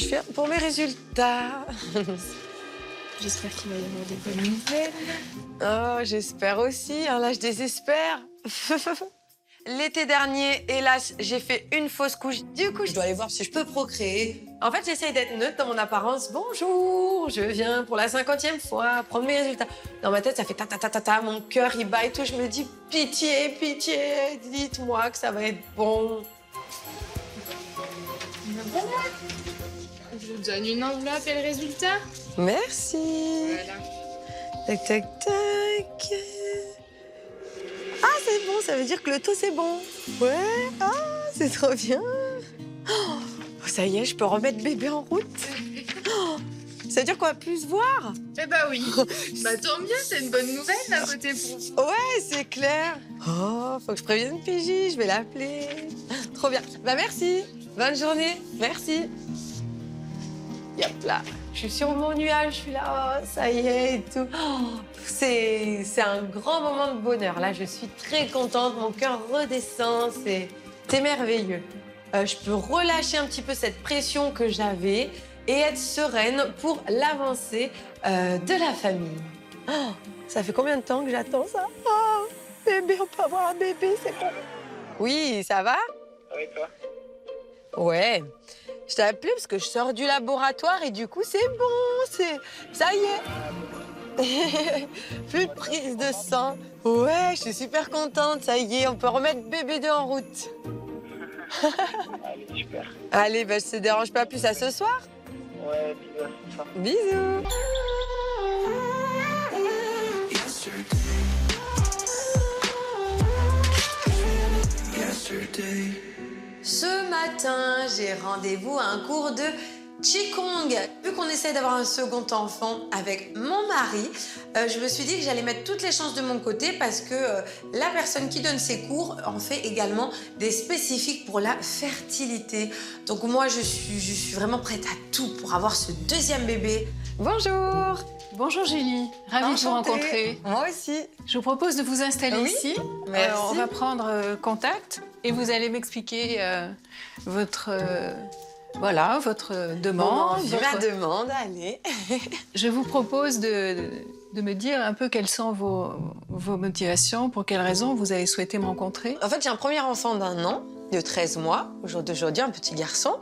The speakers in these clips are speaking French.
viens pour mes résultats. J'espère qu'il va y avoir des bonnes nouvelles. Oh, j'espère aussi. Hein, là, je désespère. L'été dernier, hélas, j'ai fait une fausse couche. Du coup, je dois aller voir si je peux procréer. En fait, j'essaye d'être neutre dans mon apparence. Bonjour, je viens pour la 50e fois prendre mes résultats. Dans ma tête, ça fait ta ta ta ta ta. Mon cœur, il bat et tout. Je me dis, pitié, pitié, dites-moi que ça va être bon. Je vous donne une enveloppe et le résultat. Merci. Voilà. Tac, tac, tac. Ah, c'est bon, ça veut dire que le taux, c'est bon. Ouais, ah, c'est trop bien. Oh, ça y est, je peux remettre bébé en route. Oh, ça veut dire qu'on va plus se voir. Eh bah oui. Bah tant bien, c'est une bonne nouvelle d'un côté pour vous. Ouais, c'est clair. Oh, faut que je prévienne Pigi, je vais l'appeler. Trop bien. Bah merci. Bonne journée. Merci. Yop là. Je suis sur mon nuage, je suis là, oh, ça y est et tout. Oh, c'est un grand moment de bonheur. Là, je suis très contente, mon cœur redescend, c'est merveilleux. Je peux relâcher un petit peu cette pression que j'avais et être sereine pour l'avancée de la famille. Oh, ça fait combien de temps que j'attends ça? Oh, bébé, on peut avoir un bébé, c'est bon. Oui, ça va? Avec toi. Ouais. Je t'ai appelé parce que je sors du laboratoire et du coup, c'est bon, ça y est. Plus de prise de sang. Ouais, je suis super contente, ça y est, on peut remettre bébé 2 en route. Allez, super. Allez, bah, je te dérange pas plus à ce soir. Ouais, bisous à ce soir. Bisous. Ce matin, j'ai rendez-vous à un cours de Qigong. Vu qu'on essaie d'avoir un second enfant avec mon mari, je me suis dit que j'allais mettre toutes les chances de mon côté parce que la personne qui donne ces cours en fait également des spécifiques pour la fertilité. Donc moi, je suis vraiment prête à tout pour avoir ce deuxième bébé. Bonjour. Bonjour Julie, ravie de vous Enchantée. rencontrer. Moi aussi. Je vous propose de vous installer Oui, ici. merci. On va prendre contact et vous allez m'expliquer votre demande. Ma demande, allez. Je vous propose de me dire un peu quelles sont vos motivations, pour quelles raisons vous avez souhaité me rencontrer. En fait, j'ai un premier enfant d'1 an, de 13 mois, au jour d'aujourd'hui, un petit garçon.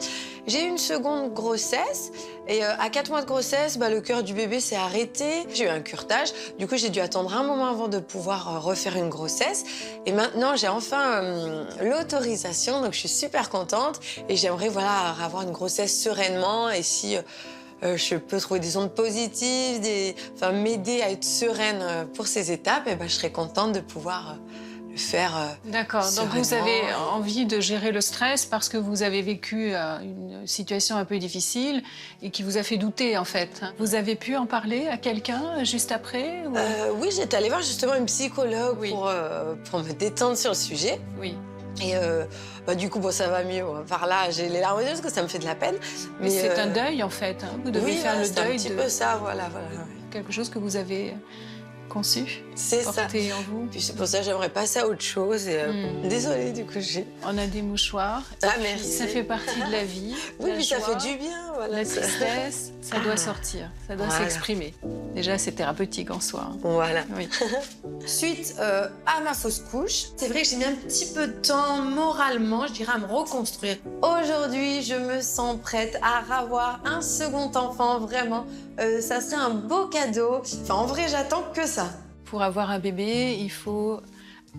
J'ai eu une seconde grossesse et à 4 mois de grossesse, le cœur du bébé s'est arrêté. J'ai eu un curetage. Du coup, j'ai dû attendre un moment avant de pouvoir refaire une grossesse. Et maintenant, j'ai enfin l'autorisation, donc je suis super contente. Et j'aimerais avoir une grossesse sereinement. Et si je peux trouver des ondes positives, m'aider à être sereine pour ces étapes, je serais contente de pouvoir le faire. D'accord, donc vous sereinement. avez envie de gérer le stress parce que vous avez vécu une situation un peu difficile et qui vous a fait douter en fait. Vous avez pu en parler à quelqu'un juste après ou... Oui, j'étais allée voir justement une psychologue Oui. pour me détendre sur le sujet. Oui. Et du coup, ça va mieux. Par là, j'ai les larmes aux yeux parce que ça me fait de la peine. Mais c'est un deuil en fait. Hein. Vous devez oui, faire le c'est deuil un petit de peu ça, voilà. quelque chose que vous avez conçu, C'est ça. porté en vous. Puis c'est pour ça que j'aimerais passer à autre chose. Et, désolée, du coup, j'ai... On a des mouchoirs. Ah, merci. Ça fait partie de la vie. Oui, la puis ça joie, fait du bien, voilà. La tristesse, ça doit sortir, ça doit Voilà. s'exprimer. Déjà, c'est thérapeutique en soi. Hein. Voilà. Oui. Suite à ma fausse couche, c'est vrai que j'ai mis un petit peu de temps moralement, je dirais, à me reconstruire. Aujourd'hui, je me sens prête à avoir un second enfant, vraiment. Ça serait un beau cadeau. Enfin, en vrai, j'attends que ça. Pour avoir un bébé, il faut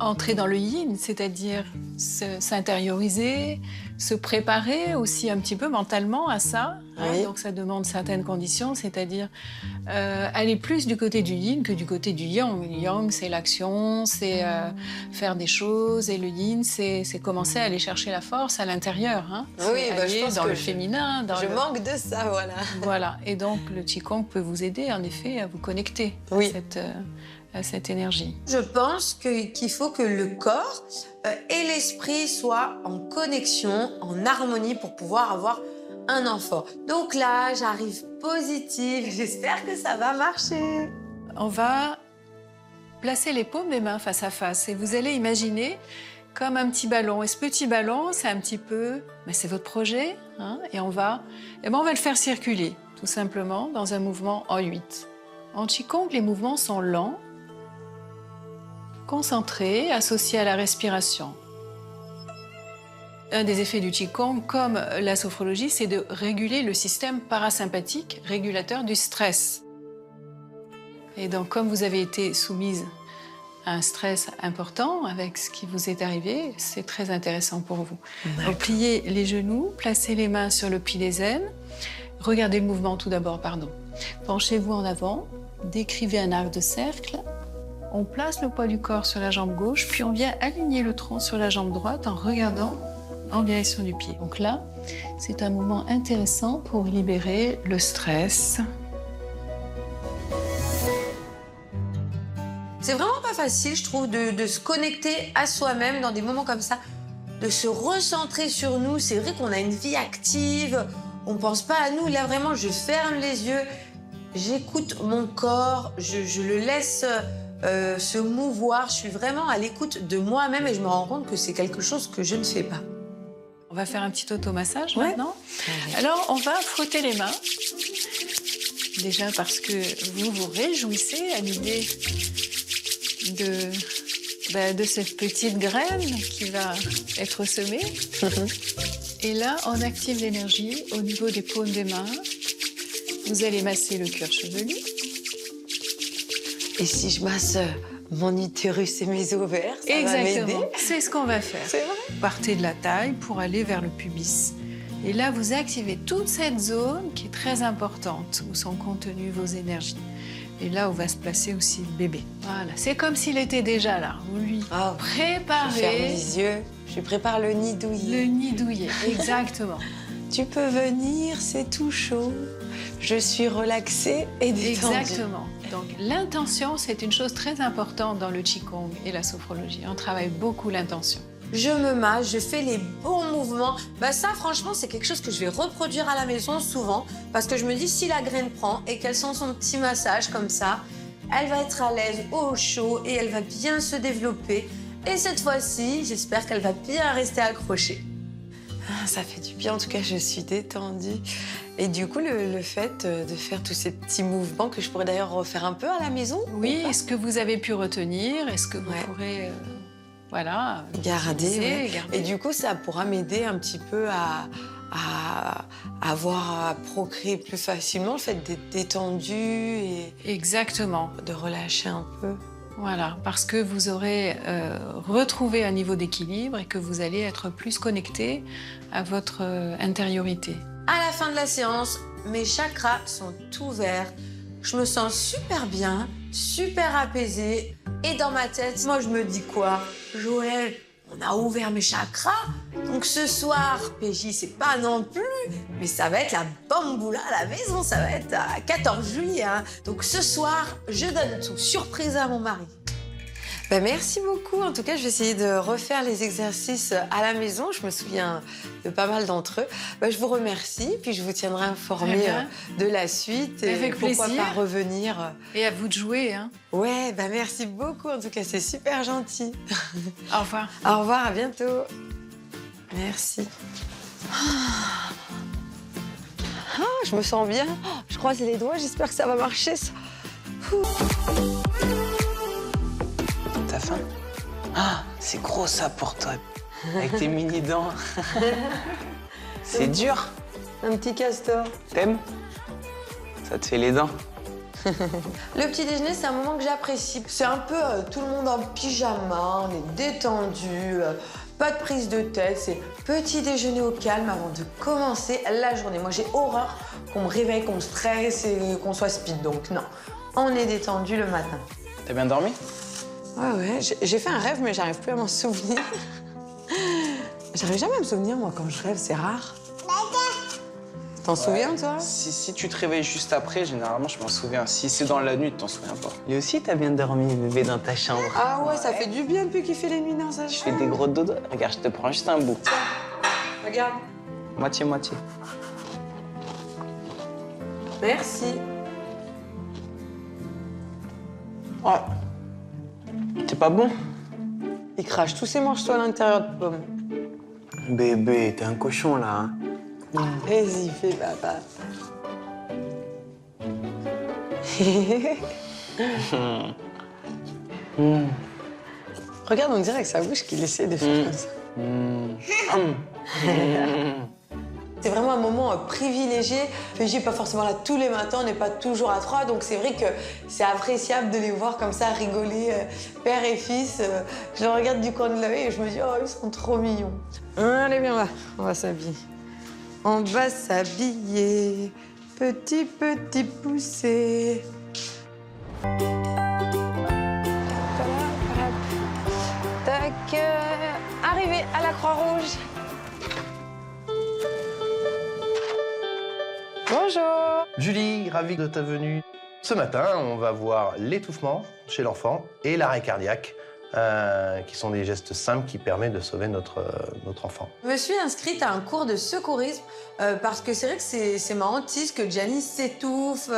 entrer dans le yin, c'est-à-dire s'intérioriser, se préparer aussi un petit peu mentalement à ça. Hein. Oui. Donc ça demande certaines conditions, c'est-à-dire aller plus du côté du yin que du côté du yang. Le yang, c'est l'action, c'est faire des choses, et le yin, c'est commencer à aller chercher la force à l'intérieur. Hein. Oui, C'est je aller pense dans que le féminin. Dans je le... manque de ça, voilà. Voilà, et donc le Qigong peut vous aider en effet à vous connecter Oui. à cette énergie. Je pense qu'il faut que le corps et l'esprit soient en connexion, en harmonie pour pouvoir avoir un enfant. Donc là, j'arrive positive. J'espère que ça va marcher. On va placer les paumes des mains face à face et vous allez imaginer comme un petit ballon. Et ce petit ballon, c'est un petit peu, ben, c'est votre projet, hein, et on va le faire circuler, tout simplement, dans un mouvement en 8. En Qigong, les mouvements sont lents, concentrés, associés à la respiration. Un des effets du Qigong, comme la sophrologie, c'est de réguler le système parasympathique, régulateur du stress. Et donc, comme vous avez été soumise à un stress important avec ce qui vous est arrivé, c'est très intéressant pour vous. Donc, pliez les genoux, placez les mains sur le pli des aines. Regardez le mouvement tout d'abord, pardon. Penchez-vous en avant, décrivez un arc de cercle. On place le poids du corps sur la jambe gauche, puis on vient aligner le tronc sur la jambe droite en regardant en direction du pied. Donc là, c'est un mouvement intéressant pour libérer le stress. C'est vraiment pas facile, je trouve, de se connecter à soi-même dans des moments comme ça, de se recentrer sur nous. C'est vrai qu'on a une vie active, on pense pas à nous. Là, vraiment, je ferme les yeux, j'écoute mon corps, je le laisse se mouvoir. Je suis vraiment à l'écoute de moi-même et je me rends compte que c'est quelque chose que je ne fais pas. On va faire un petit automassage maintenant. Alors, on va frotter les mains. Déjà parce que vous vous réjouissez à l'idée de cette petite graine qui va être semée. Et là, on active l'énergie au niveau des paumes des mains. Vous allez masser le cuir chevelu. Et si je masse mon utérus et mes ovaires, ça va m'aider? Exactement, c'est ce qu'on va faire. C'est vrai? Partez de la taille pour aller vers le pubis. Et là, vous activez toute cette zone qui est très importante, où sont contenues vos énergies. Et là où va se placer aussi le bébé. Voilà, c'est comme s'il était déjà là. Vous lui Je ferme préparez les yeux, je prépare le nid douillet. le nid douillet. Exactement. Tu peux venir, c'est tout chaud. Je suis relaxée et détendue. Exactement. Donc l'intention, c'est une chose très importante dans le Qigong et la sophrologie. On travaille beaucoup l'intention. Je me masse, je fais les bons mouvements. Bah ça, franchement, c'est quelque chose que je vais reproduire à la maison souvent parce que je me dis, si la graine prend et qu'elle sent son petit massage comme ça, elle va être à l'aise, au chaud et elle va bien se développer. Et cette fois-ci, j'espère qu'elle va bien rester accrochée. Ah, ça fait du bien, en tout cas, je suis détendue. Et du coup, le fait de faire tous ces petits mouvements que je pourrais d'ailleurs refaire un peu à la maison. Oui, est-ce que vous avez pu retenir? Est-ce que vous pourrez... Voilà. Garder. Ouais. Garder. Et du coup, ça pourra m'aider un petit peu à procréer plus facilement, le fait d'être détendu et Exactement. de relâcher un peu. Voilà, parce que vous aurez retrouvé un niveau d'équilibre et que vous allez être plus connecté à votre intériorité. À la fin de la séance, mes chakras sont ouverts. Je me sens super bien, super apaisée. Et dans ma tête, moi, je me dis quoi? Joël, on a ouvert mes chakras. Donc ce soir, PJ, c'est pas non plus, mais ça va être la bamboula à la maison. Ça va être à 14 juillet. Hein. Donc ce soir, je donne tout. Surprise à mon mari. Ben, merci beaucoup. En tout cas, je vais essayer de refaire les exercices à la maison. Je me souviens de pas mal d'entre eux. Ben, je vous remercie, puis je vous tiendrai informé de la suite. Et avec pourquoi plaisir. pas revenir. Et à vous de jouer. Hein. Ouais, ben merci beaucoup. En tout cas, c'est super gentil. Au revoir. Au revoir, à bientôt. Merci. Je me sens bien. Je croise les doigts, j'espère que ça va marcher. Ça. T'as faim? Ah, c'est gros ça pour toi. Avec tes mini-dents. C'est dur. Un petit castor. T'aimes? Ça te fait les dents. Le petit déjeuner, c'est un moment que j'apprécie. C'est un peu tout le monde en pyjama, on est détendu, pas de prise de tête. C'est petit déjeuner au calme avant de commencer la journée. Moi, j'ai horreur qu'on me réveille, qu'on me stresse et qu'on soit speed. Donc non, on est détendu le matin. T'as bien dormi? Ouais, j'ai fait un rêve, mais j'arrive plus à m'en souvenir. J'arrive jamais à me souvenir, moi, quand je rêve, c'est rare. T'en souviens, toi? Si tu te réveilles juste après, généralement, je m'en souviens. Si c'est dans la nuit, tu t'en souviens pas. Et aussi, t'as bien dormi, bébé, dans ta chambre. Ah ouais, ça fait du bien depuis qu'il fait les nuits dans sa Je chambre. fais des gros dodos. Regarde, je te prends juste un bout. Regarde. Moitié-moitié. Merci. Ouais. T'es pas bon? Il crache tous ses morceaux à l'intérieur de pomme. Bébé, t'es un cochon là. Hein. Vas-y, fais papa. Regarde, on dirait avec sa bouche qu'il essaie de faire comme ça. C'est vraiment un moment privilégié. PJ, pas forcément là tous les matins, on n'est pas toujours à 3, donc c'est vrai que c'est appréciable de les voir comme ça rigoler, père et fils. Je les regarde du coin de l'œil et je me dis, oh, ils sont trop mignons. Allez, viens là, on va s'habiller. On va s'habiller, petit poussé. Tac, arrivé à la Croix-Rouge. Bonjour. Julie, ravie de ta venue. Ce matin, on va voir l'étouffement chez l'enfant et l'arrêt cardiaque, qui sont des gestes simples qui permettent de sauver notre enfant. Je me suis inscrite à un cours de secourisme parce que c'est vrai que c'est ma hantise que Gianni s'étouffe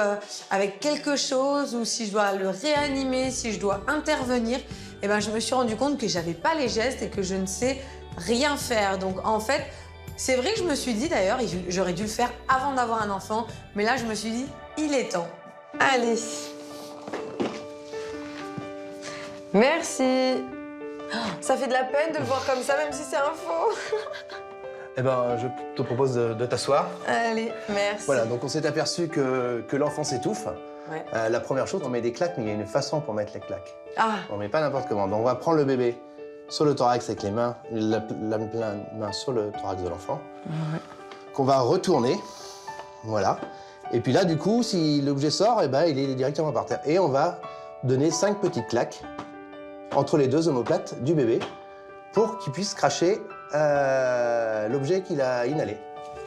avec quelque chose ou si je dois le réanimer, si je dois intervenir. Et ben, je me suis rendu compte que j'avais pas les gestes et que je ne sais rien faire. Donc en fait, c'est vrai que je me suis dit d'ailleurs, j'aurais dû le faire avant d'avoir un enfant, mais là je me suis dit, il est temps. Allez. Merci. Ça fait de la peine de le voir comme ça, même si c'est un faux. Eh ben, je te propose de t'asseoir. Allez, merci. Voilà, donc on s'est aperçu que l'enfant s'étouffe. Ouais. La première chose, on met des claques, mais il y a une façon pour mettre les claques. Ah, On met pas n'importe comment. Donc on va prendre le bébé sur le thorax avec les mains, la main sur le thorax de l'enfant, qu'on va retourner, voilà. Et puis là, du coup, si l'objet sort, eh ben, il est directement par terre. Et on va donner 5 petites claques entre les deux omoplates du bébé pour qu'il puisse cracher l'objet qu'il a inhalé.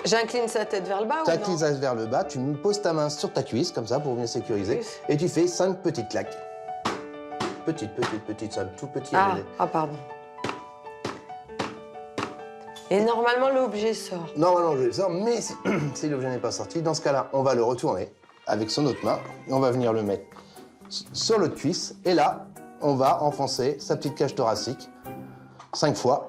j'incline sa tête vers le bas Tu ou inclines non? ça vers le bas, tu me poses ta main sur ta cuisse, comme ça, pour bien sécuriser, Cuisse. et tu fais 5 petites claques. Petite, ça, tout petit. Pardon. Et normalement, l'objet sort. Normalement, je le sors, mais si l'objet n'est pas sorti, dans ce cas-là, on va le retourner avec son autre main, et on va venir le mettre sur l'autre cuisse, et là, on va enfoncer sa petite cage thoracique 5 fois.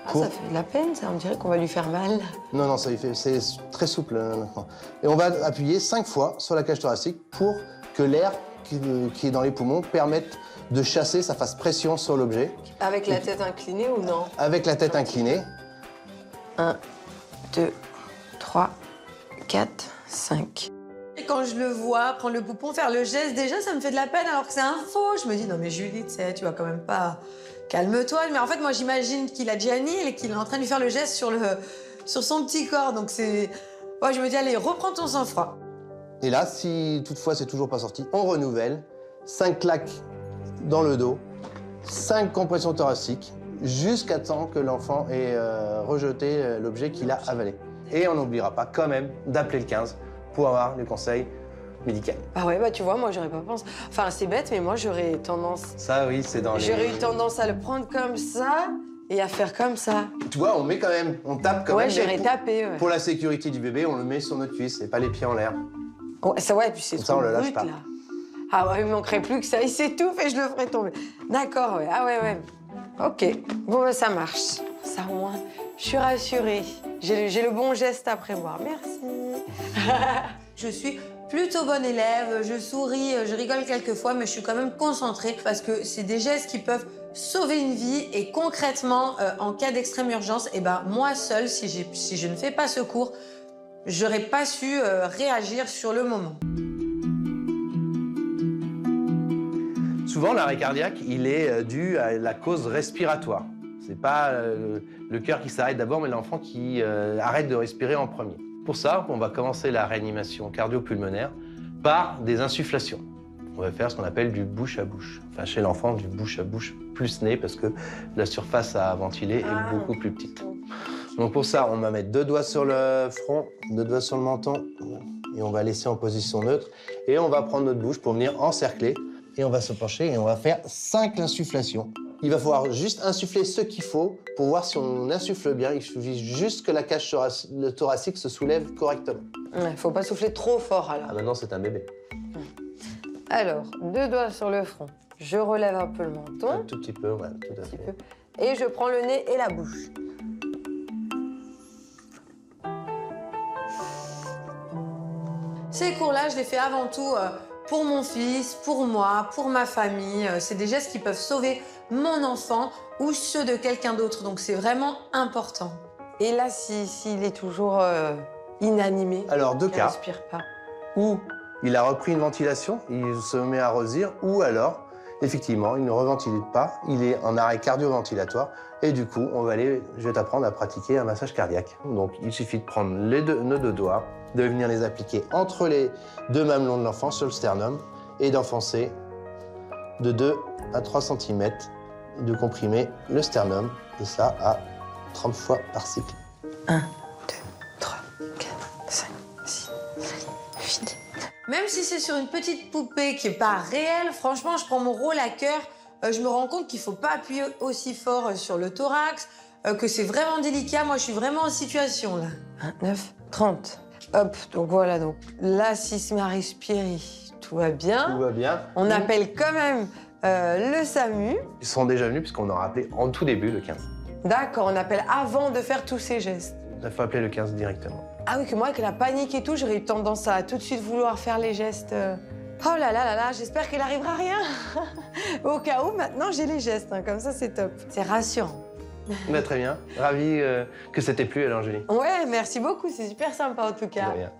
Ça fait de la peine, ça. On dirait qu'on va lui faire mal. Non, ça lui fait, c'est très souple maintenant. Et on va appuyer 5 fois sur la cage thoracique pour que l'air qui est dans les poumons permette de chasser, ça fasse pression sur l'objet. Avec la tête inclinée ou non? Avec la tête inclinée. 1, 2, 3, 4, 5. Et quand je le vois prendre le poupon, faire le geste, déjà, ça me fait de la peine alors que c'est un faux. Je me dis, non mais Julie, tu sais, tu vas quand même pas... Calme-toi. Mais en fait, moi, j'imagine qu'il a Gianni et qu'il est en train de lui faire le geste sur son petit corps. Donc c'est... Ouais, je me dis, allez, reprends ton sang-froid. Et là, si toutefois c'est toujours pas sorti, on renouvelle. 5 claques dans le dos, 5 compressions thoraciques, jusqu'à temps que l'enfant ait rejeté l'objet qu'il a avalé. Et on n'oubliera pas quand même d'appeler le 15 pour avoir du conseil médical. Ah ouais, bah tu vois, moi, j'aurais pas pensé... Enfin, c'est bête, mais moi, j'aurais tendance... Ça, oui, c'est dans les... J'aurais eu tendance à le prendre comme ça et à faire comme ça. Tu vois, on met quand même, on tape quand Ouais, même. mais j'aurais tapé, ouais. Pour la sécurité du bébé, on le met sur notre cuisse et pas les pieds en l'air. Ouais, ça, ouais, puis c'est Comme ça, trop on le lâche brut, pas. là. Ah ouais, il me manquerait plus que ça, il s'étouffe et je le ferais tomber. D'accord, ouais. Ah ouais. Ok, bon, bah, ça marche. Ça, au moins, je suis rassurée. J'ai le bon geste à prévoir. Merci. Je suis plutôt bonne élève, je souris, je rigole quelquefois, mais je suis quand même concentrée parce que c'est des gestes qui peuvent sauver une vie et concrètement, en cas d'extrême urgence, eh ben, moi seule, si je ne fais pas ce cours, j'aurais pas su réagir sur le moment. Souvent, l'arrêt cardiaque, il est dû à la cause respiratoire. C'est pas le cœur qui s'arrête d'abord, mais l'enfant qui arrête de respirer en premier. Pour ça, on va commencer la réanimation cardio-pulmonaire par des insufflations. On va faire ce qu'on appelle du bouche à bouche. Enfin, chez l'enfant, du bouche à bouche plus nez, parce que la surface à ventiler est beaucoup plus petite. Donc pour ça, on va mettre 2 doigts sur le front, 2 doigts sur le menton, et on va laisser en position neutre. Et on va prendre notre bouche pour venir encercler, et on va se pencher, et on va faire 5 insufflations. Il va falloir juste insuffler ce qu'il faut pour voir si on insuffle bien. Il suffit juste que la cage thoracique se soulève correctement. Ouais, faut pas souffler trop fort alors. Ah, maintenant, c'est un bébé. Alors, 2 doigts sur le front, Je relève un peu le Un menton, tout petit peu, ouais, tout à un petit fait. peu. Et je prends le nez et la bouche. Ces cours-là, je les fais avant tout pour mon fils, pour moi, pour ma famille. C'est des gestes qui peuvent sauver mon enfant ou ceux de quelqu'un d'autre. Donc c'est vraiment important. Et là, s'il est toujours inanimé, Alors, deux il ne cas. respire pas. Ou il a repris une ventilation, il se met à rosir, ou alors, effectivement, il ne reventilite pas, il est en arrêt cardio-ventilatoire, et du coup, je vais t'apprendre à pratiquer un massage cardiaque. Donc, il suffit de prendre nos deux doigts, de venir les appliquer entre les deux mamelons de l'enfant, sur le sternum, et d'enfoncer de 2 à 3 cm, de comprimer le sternum, et ça à 30 fois par cycle. 1, 2, 3, 4, 5, 6, 7, 8. Même si c'est sur une petite poupée qui n'est pas réelle, franchement, je prends mon rôle à cœur. Je me rends compte qu'il ne faut pas appuyer aussi fort sur le thorax, que c'est vraiment délicat. Moi, je suis vraiment en situation, là. 29, 30. Hop, donc voilà. Donc là, s'il se met à respirer, tout va bien. Tout va bien. On appelle quand même le SAMU. Ils sont déjà venus, puisqu'on a rappelé en tout début le 15. D'accord, on appelle avant de faire tous ces gestes. Il faut appeler le 15 directement. Ah oui, que moi, avec la panique et tout, j'aurais eu tendance à tout de suite vouloir faire les gestes. Oh là là là là, j'espère qu'il n'arrivera rien. Au cas où, maintenant, j'ai les gestes. Hein, comme ça, c'est top. C'est rassurant. Bah, très bien. Ravi que c'était plu, Angélique. Ouais, merci beaucoup. C'est super sympa, en tout cas. De rien.